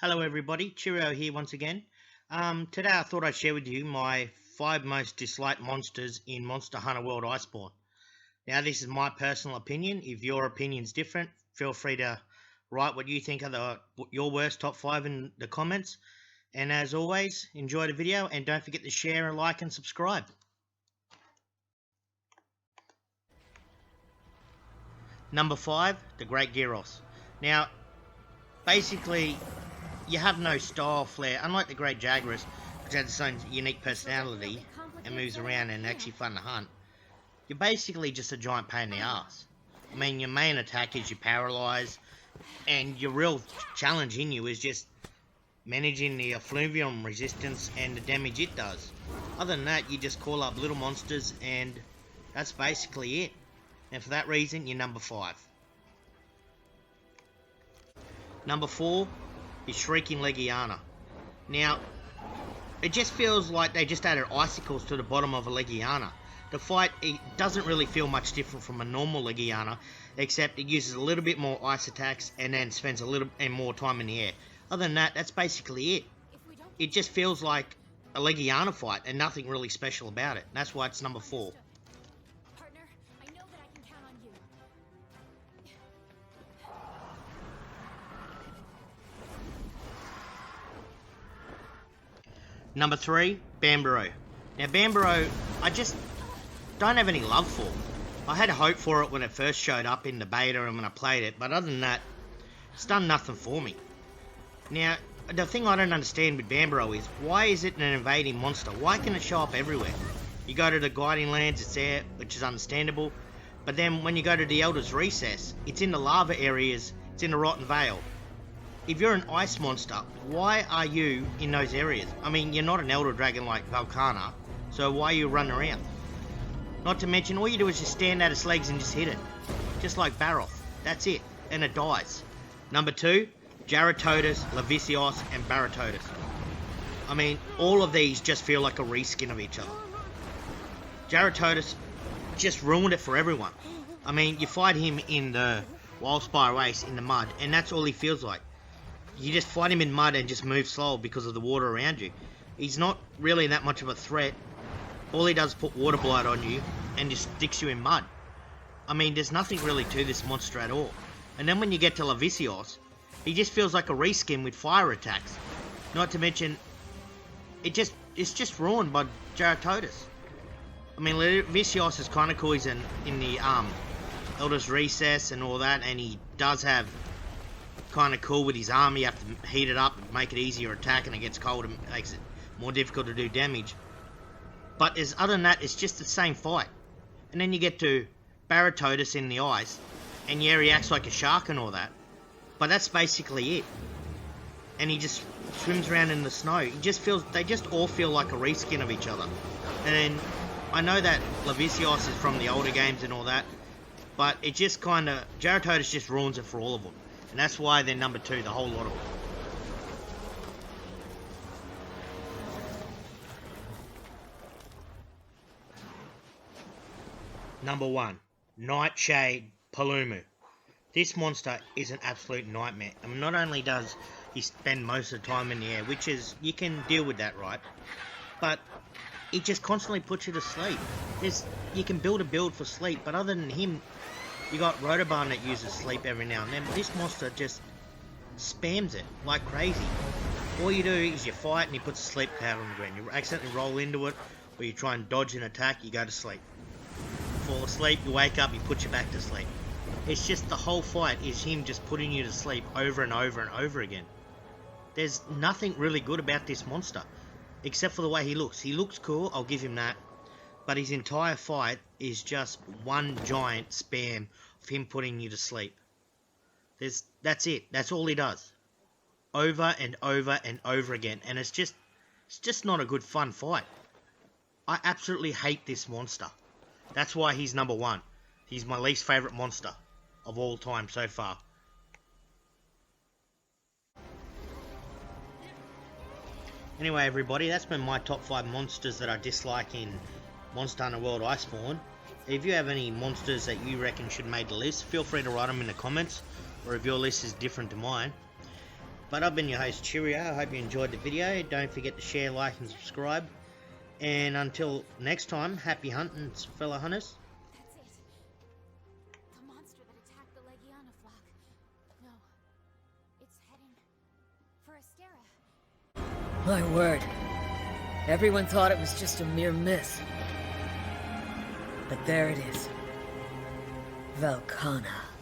Hello everybody, Cheerio here once again. Today I thought I'd share with you my 5 most disliked monsters in Monster Hunter World Iceborne. Now this is my personal opinion. If your opinion's different, feel free to write what you think are your worst top 5 in the comments. And as always, enjoy the video and don't forget to share and like and subscribe. Number 5, the Great Gyros. Now, basically, you have no style flair, unlike the Great Jaguars, which has its own unique personality and moves around and actually fun to hunt. You're basically just a giant pain in the ass. I mean, your main attack is you paralyze, and your real challenge in you is just managing the effluvium resistance and the damage it does. Other than that, you just call up little monsters, and that's basically it. And for that reason, you're number 5. Number 4 is Shrieking Legiana. Now, it just feels like they just added icicles to the bottom of a Legiana. The fight, it doesn't really feel much different from a normal Legiana, except it uses a little bit more ice attacks and then spends a little and more time in the air. Other than that, that's basically it. It just feels like a Legiana fight and nothing really special about it. That's why it's number 4. Partner, I know that I can count on you. Number 3, Bambaro. Now Bambaro, I just don't have any love for. I had hope for it when it first showed up in the beta and when I played it, but other than that, it's done nothing for me. Now, the thing I don't understand with Bambaro is, why is it an invading monster? Why can it show up everywhere? You go to the Guiding Lands, it's there, which is understandable, but then when you go to the Elder's Recess, it's in the lava areas, it's in the Rotten Vale. If you're an ice monster, why are you in those areas? I mean, you're not an Elder Dragon like Valkana, so why are you running around? Not to mention, all you do is just stand at its legs and just hit it. Just like Baroth. That's it. And it dies. Number 2, Jaratotus, Lavicios, and Baratotus. I mean, all of these just feel like a reskin of each other. Jaratotus just ruined it for everyone. I mean, you fight him in the Wildspire race in the mud, and that's all he feels like. You just fight him in mud and just move slow because of the water around you. He's not really that much of a threat. All he does is put water blight on you and just sticks you in mud. I mean, there's nothing really to this monster at all. And then when you get to Lavicios, he just feels like a reskin with fire attacks. Not to mention, it's just ruined by Jaratotus. I mean, Lavicios is kind of cool. He's in the Elder's Recess and all that, and he does have kind of cool with his arm. You have to heat it up and make it easier to attack, and it gets cold and makes it more difficult to do damage. But other than that, it's just the same fight. And then you get to Baratotus in the ice, and yeah, he acts like a shark and all that. But that's basically it. And he just swims around in the snow. They just all feel like a reskin of each other. And then, I know that Lavicios is from the older games and all that, but it just kind of, Jaratotus just ruins it for all of them. And that's why they're number 2, the whole lot of them. Number 1, Nightshade Palumu. This monster is an absolute nightmare. I mean, not only does he spend most of the time in the air, which is, you can deal with that, right? But he just constantly puts you to sleep. You can build a build for sleep, but other than him, you got Rotobarn that uses sleep every now and then. But this monster just spams it like crazy. All you do is you fight and he puts a sleep cloud on the ground. You accidentally roll into it, or you try and dodge an attack, you go to sleep. Fall asleep, you wake up, he puts you back to sleep. It's just the whole fight is him just putting you to sleep over and over and over again. There's nothing really good about this monster, except for the way he looks. He looks cool, I'll give him that. But his entire fight is just one giant spam of him putting you to sleep. That's it. That's all he does. Over and over and over again. And it's just not a good fun fight. I absolutely hate this monster. That's why he's number 1. He's my least favourite monster of all time so far. Anyway, everybody, that's been my top 5 monsters that I dislike in Monster Hunter World Iceborne. If you have any monsters that you reckon should make the list, feel free to write them in the comments, or if your list is different to mine. But I've been your host, Cheerio. I hope you enjoyed the video. Don't forget to share, like, and subscribe. And until next time, happy hunting, fellow hunters. That's it. The monster that attacked the Legiana flock. No. It's heading for Astera. My word. Everyone thought it was just a mere myth. But there it is. Velkhana.